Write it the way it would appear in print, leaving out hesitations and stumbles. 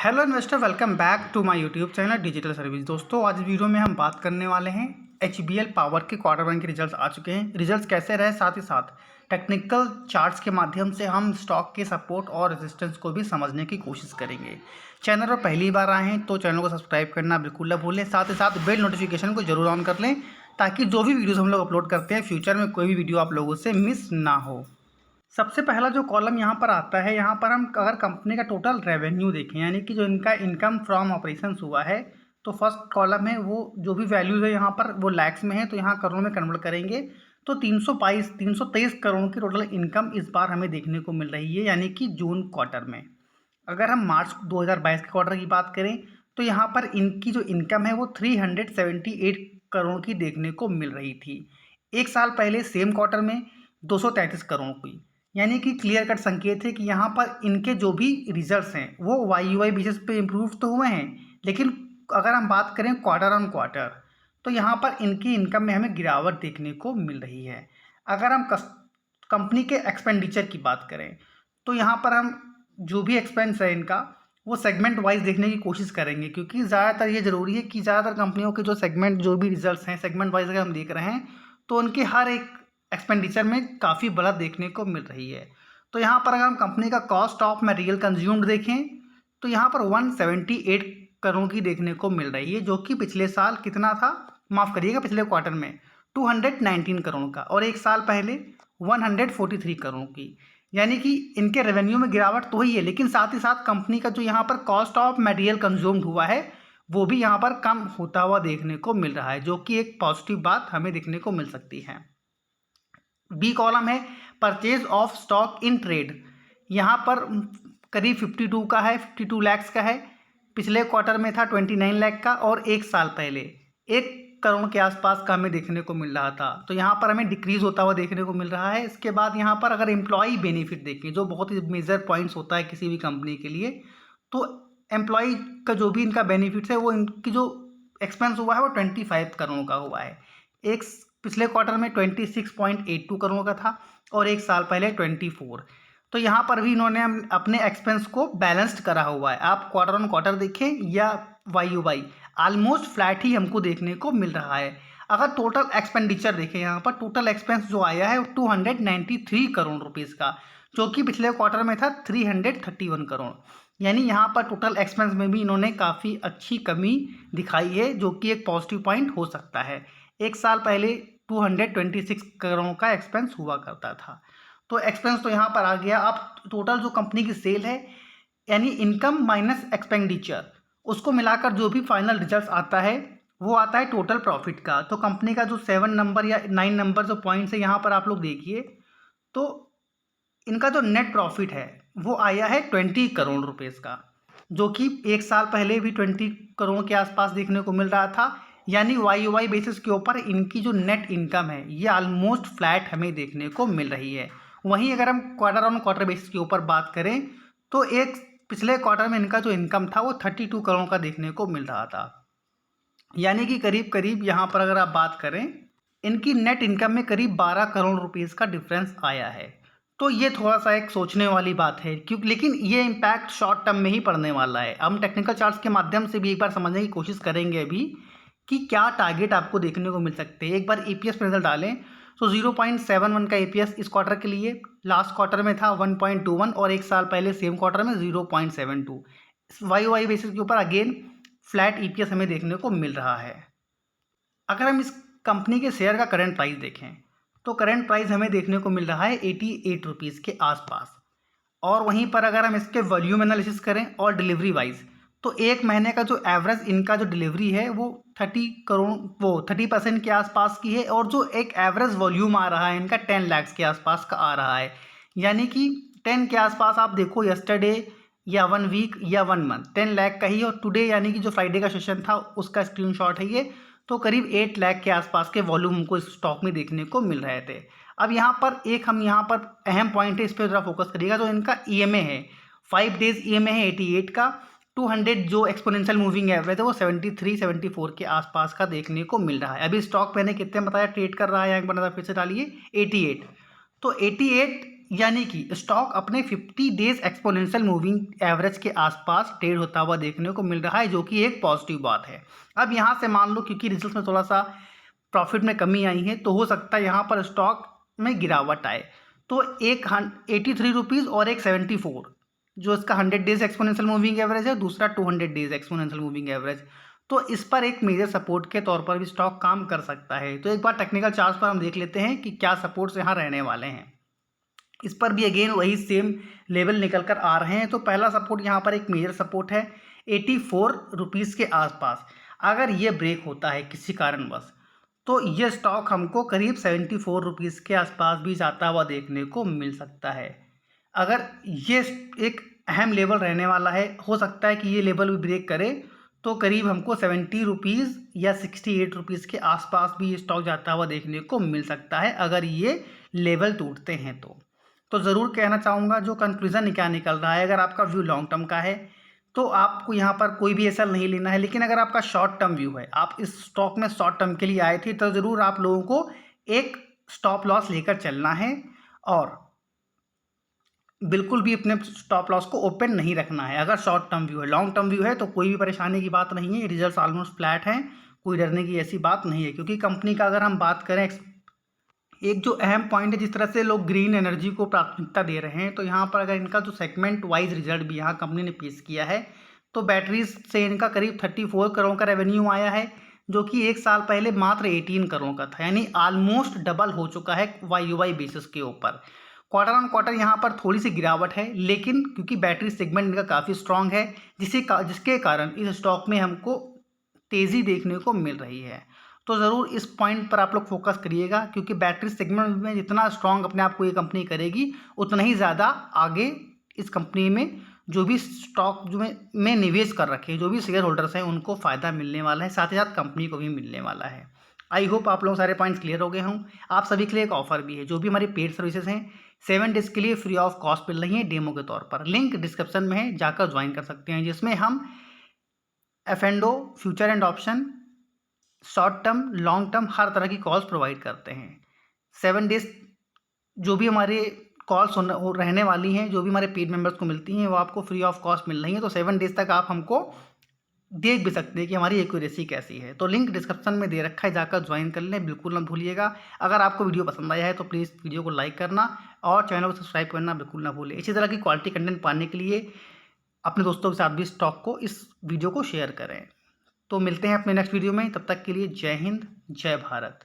Hello investor, welcome back to my YouTube channel digital service. दोस्तों, आज video में हम बात करने वाले हैं HBL पावर के क्वार्टर वन के रिजल्ट्स आ चुके हैं। रिजल्ट्स कैसे रहे, साथ ही साथ टेक्निकल चार्ट्स के माध्यम से हम स्टॉक के सपोर्ट और रेजिस्टेंस को भी समझने की कोशिश करेंगे। चैनल पर पहली बार आए हैं तो चैनल को सब्सक्राइब करना बिल्कुल ना भूलें, साथ ही साथ बेल नोटिफिकेशन को जरूर ऑन कर लें ताकि जो भी वीडियोज़ हम लोग अपलोड करते हैं फ्यूचर में कोई भी वीडियो आप लोगों से मिस ना हो। सबसे पहला जो कॉलम यहाँ पर आता है, यहाँ पर हम अगर कंपनी का टोटल रेवेन्यू देखें, यानी कि जो इनका इनकम फ्रॉम ऑपरेशंस हुआ है, तो फर्स्ट कॉलम है वो जो भी वैल्यूज है यहाँ पर वो लैक्स में है, तो यहाँ करोड़ में कन्वर्ट करेंगे तो 323 करोड़ की टोटल इनकम इस बार हमें देखने को मिल रही है, यानी कि जून क्वार्टर में। अगर हम मार्च 2022 के क्वार्टर की बात करें तो यहाँ पर इनकी जो इनकम है वो 378 करोड़ की देखने को मिल रही थी। एक साल पहले सेम क्वार्टर में 233 करोड़ की, यानी कि क्लियर कट संकेत है कि यहाँ पर इनके जो भी रिजल्ट्स हैं वो YoY बेसिस पे इम्प्रूव तो हुए हैं, लेकिन अगर हम बात करें क्वार्टर ऑन क्वार्टर तो यहाँ पर इनकी इनकम में हमें गिरावट देखने को मिल रही है। अगर हम कंपनी के एक्सपेंडिचर की बात करें तो यहाँ पर हम जो भी एक्सपेंस है इनका वो सेगमेंट वाइज देखने की कोशिश करेंगे, क्योंकि ज़्यादातर ये ज़रूरी है कि ज़्यादातर कंपनियों के जो सेगमेंट जो भी रिजल्ट्स हैं सेगमेंट वाइज अगर हम देख रहे हैं तो उनके हर एक एक्सपेंडिचर में काफ़ी बढ़त देखने को मिल रही है। तो यहाँ पर अगर हम कंपनी का कॉस्ट ऑफ मटेरियल कंज्यूम्ड देखें तो यहाँ पर 178 करोड़ की देखने को मिल रही है, जो कि पिछले साल कितना था, माफ़ करिएगा, पिछले क्वार्टर में 219 करोड़ का, और एक साल पहले 143 करोड़ की। यानी कि इनके रेवेन्यू में गिरावट तो ही है, लेकिन साथ ही साथ कंपनी का जो यहाँ पर कॉस्ट ऑफ मटेरियल कंज्यूम्ड हुआ है वो भी यहाँ पर कम होता हुआ देखने को मिल रहा है, जो कि एक पॉजिटिव बात हमें देखने को मिल सकती है। बी कॉलम है purchase of stock in trade, यहाँ पर करीब 52 का है, 52 लाख का है। पिछले क्वार्टर में था 29 लाख का, और एक साल पहले 1 करोड़ के आसपास का हमें देखने को मिल रहा था। तो यहाँ पर हमें डिक्रीज होता हुआ देखने को मिल रहा है। इसके बाद यहाँ पर अगर एम्प्लॉई बेनिफिट देखें, जो बहुत ही मेजर पॉइंट्स होता है किसी भी कंपनी के लिए, तो एम्प्लॉई का जो भी इनका बेनिफिट्स है वो इनकी जो एक्सपेंस हुआ है वो 25 करोड़ का हुआ है। एक पिछले क्वार्टर में 26.82 करोड़ का था, और एक साल पहले 24। तो यहाँ पर भी इन्होंने अपने एक्सपेंस को बैलेंस्ड करा हुआ है। आप क्वार्टर ऑन क्वार्टर देखें या YoY, ऑलमोस्ट फ्लैट ही हमको देखने को मिल रहा है। अगर टोटल एक्सपेंडिचर देखें, यहाँ पर टोटल एक्सपेंस जो आया है 293 करोड़ रुपीज़ का, जो कि पिछले क्वार्टर में था 331 करोड़। यानी यहाँ पर टोटल एक्सपेंस में भी इन्होंने काफ़ी अच्छी कमी दिखाई है, जो कि एक पॉजिटिव पॉइंट हो सकता है। एक साल पहले 226 करोड़ का एक्सपेंस हुआ करता था। तो एक्सपेंस तो यहाँ पर आ गया। अब टोटल जो कंपनी की सेल है, यानी इनकम माइनस एक्सपेंडिचर, उसको मिलाकर जो भी फाइनल रिजल्ट आता है वो आता है टोटल प्रॉफिट का। तो कंपनी का जो 7 नंबर या 9 नंबर जो पॉइंट्स है यहाँ पर आप लोग देखिए, तो इनका जो नेट प्रॉफिट है वो आया है 20 करोड़ रुपीज़ का, जो कि एक साल पहले भी 20 करोड़ के आसपास देखने को मिल रहा था। यानी YoY बेसिस के ऊपर इनकी जो नेट इनकम है ये ऑलमोस्ट फ्लैट हमें देखने को मिल रही है। वहीं अगर हम क्वार्टर ऑन क्वार्टर बेसिस के ऊपर बात करें तो एक पिछले क्वार्टर में इनका जो इनकम था वो 32 करोड़ का देखने को मिल रहा था। यानी कि करीब करीब यहाँ पर अगर आप बात करें, इनकी नेट इनकम में करीब 12 करोड़ रुपीज़ का डिफरेंस आया है। तो ये थोड़ा सा एक सोचने वाली बात है, क्योंकि लेकिन ये इम्पैक्ट शॉर्ट टर्म में ही पड़ने वाला है। हम टेक्निकल चार्ट्स के माध्यम से भी एक बार समझने की कोशिश करेंगे अभी कि क्या टारगेट आपको देखने को मिल सकते हैं। एक बार EPS पर नजर डालें तो 0.71 का EPS इस क्वार्टर के लिए, लास्ट क्वार्टर में था 1.21, और एक साल पहले सेम क्वार्टर में 0.72। YoY बेसिस के ऊपर अगेन फ्लैट EPS हमें देखने को मिल रहा है। अगर हम इस कंपनी के शेयर का करंट प्राइस देखें तो करंट प्राइस हमें देखने को मिल रहा है 88 रुपीज़ के आसपास। और वहीं पर अगर हम इसके वॉल्यूम एनालिसिस करें और डिलीवरी वाइज, तो एक महीने का जो एवरेज इनका जो डिलीवरी है वो 30% के आसपास की है, और जो एक एवरेज वॉल्यूम आ रहा है इनका 10 लाख के आसपास का आ रहा है। यानी कि 10 के आसपास आप देखो, यस्टरडे या 1 वीक या 1 मंथ 10 लाख का ही, और टुडे यानी कि जो फ्राइडे का सेशन था उसका स्क्रीनशॉट है ये, तो करीब 8 लाख के आसपास के वॉल्यूम हमको इस स्टॉक में देखने को मिल रहे थे। अब यहाँ पर एक हम यहाँ पर अहम पॉइंट है, इस पर ज़रा फोकस करिएगा। जो इनका EMA है 5 डेज EMA है 88 का, 200 जो एक्सपोनेंशियल मूविंग एवरेज है वो 73-74 के आसपास का देखने को मिल रहा है। अभी स्टॉक मैंने कितने बताया ट्रेड कर रहा है, यहाँ पर नजर फिर से डालिए 88। तो 88 यानी कि स्टॉक अपने 50 डेज एक्सपोनेंशियल मूविंग एवरेज के आसपास ट्रेड होता हुआ देखने को मिल रहा है, जो कि एक पॉजिटिव बात है। अब यहाँ से मान लो क्योंकि रिजल्ट में थोड़ा सा प्रॉफिट में कमी आई है, तो हो सकता है यहाँ पर स्टॉक में गिरावट आए। तो एक 83 रुपीज़ और एक 74, जो इसका 100 डेज एक्सपोनेंशियल मूविंग एवरेज है, दूसरा 200 डेज एक्सपोनेंशियल मूविंग एवरेज, तो इस पर एक मेजर सपोर्ट के तौर पर भी स्टॉक काम कर सकता है। तो एक बार टेक्निकल चार्ट पर हम देख लेते हैं कि क्या सपोर्ट्स यहाँ रहने वाले हैं। इस पर भी अगेन वही सेम लेवल निकल कर आ रहे हैं। तो पहला सपोर्ट यहाँ पर एक मेजर सपोर्ट है 84 रुपीज़ के आसपास। अगर ये ब्रेक होता है किसी कारणवश, तो ये स्टॉक हमको करीब 74 रुपीज़ के आसपास भी जाता हुआ देखने को मिल सकता है। अगर ये एक अहम लेवल रहने वाला है, हो सकता है कि ये लेवल भी ब्रेक करे, तो करीब हमको 70 रुपीज़ या 68 रुपीज़ के आसपास भी ये स्टॉक जाता हुआ देखने को मिल सकता है, अगर ये लेवल टूटते हैं तो ज़रूर कहना चाहूँगा जो कंक्लूज़न क्या निकल रहा है, अगर आपका व्यू लॉन्ग टर्म का है तो आपको यहाँ पर कोई भी एसएल नहीं लेना है। लेकिन अगर आपका शॉर्ट टर्म व्यू है, आप इस स्टॉक में शॉर्ट टर्म के लिए आए थे, तो ज़रूर आप लोगों को एक स्टॉप लॉस लेकर चलना है और बिल्कुल भी अपने स्टॉप लॉस को ओपन नहीं रखना है अगर शॉर्ट टर्म व्यू है। लॉन्ग टर्म व्यू है तो कोई भी परेशानी की बात नहीं है, रिजल्ट्स ऑलमोस्ट फ्लैट हैं, कोई डरने की ऐसी बात नहीं है। क्योंकि कंपनी का अगर हम बात करें, एक जो अहम पॉइंट है, जिस तरह से लोग ग्रीन एनर्जी को प्राथमिकता दे रहे हैं, तो यहाँ पर अगर इनका जो सेगमेंट वाइज रिजल्ट भी यहाँ कंपनी ने पेश किया है, तो बैटरीज से इनका करीब 34 करोड़ का रेवेन्यू आया है, जो कि एक साल पहले मात्र 18 करोड़ का था, यानी ऑलमोस्ट डबल हो चुका है YoY बेसिस के ऊपर। क्वार्टर ऑन क्वार्टर यहाँ पर थोड़ी सी गिरावट है, लेकिन क्योंकि बैटरी सेगमेंट इनका काफ़ी स्ट्रांग है, जिसके कारण इस स्टॉक में हमको तेज़ी देखने को मिल रही है। तो ज़रूर इस पॉइंट पर आप लोग फोकस करिएगा, क्योंकि बैटरी सेगमेंट में जितना स्ट्रांग अपने आप को ये कंपनी करेगी, उतना ही ज़्यादा आगे इस कंपनी में जो भी स्टॉक जो में निवेश कर रखे, जो भी शेयर होल्डर्स हैं, उनको फ़ायदा मिलने वाला है, साथ ही साथ कंपनी को भी मिलने वाला है। आई होप आप लोग सारे पॉइंट्स क्लियर हो गए हों। आप सभी के लिए एक ऑफर भी है, जो भी हमारी पेड सर्विसेज हैं 7 डेज़ के लिए फ्री ऑफ कॉस्ट मिल रही है डेमो के तौर पर। लिंक डिस्क्रिप्शन में है, जाकर ज्वाइन कर सकते हैं, जिसमें हम F&O, future and option, short term, long term, हर तरह की कॉल्स प्रोवाइड करते हैं। 7 डेज़ जो भी हमारे कॉल्स रहने वाली हैं, जो भी हमारे पेड मेंबर्स को मिलती हैं, वो आपको फ्री ऑफ कॉस्ट मिल रही हैं। तो 7 डेज़ तक आप हमको देख भी सकते हैं कि हमारी एक्यूरेसी कैसी है। तो लिंक डिस्क्रिप्शन में दे रखा है, जाकर ज्वाइन कर लें, बिल्कुल ना भूलिएगा। अगर आपको वीडियो पसंद आया है तो प्लीज़ वीडियो को लाइक करना और चैनल को सब्सक्राइब करना बिल्कुल ना भूलें। इसी तरह की क्वालिटी कंटेंट पाने के लिए अपने दोस्तों के साथ भी स्टॉक को, इस वीडियो को शेयर करें। तो मिलते हैं अपने नेक्स्ट वीडियो में, तब तक के लिए जय हिंद, जय भारत।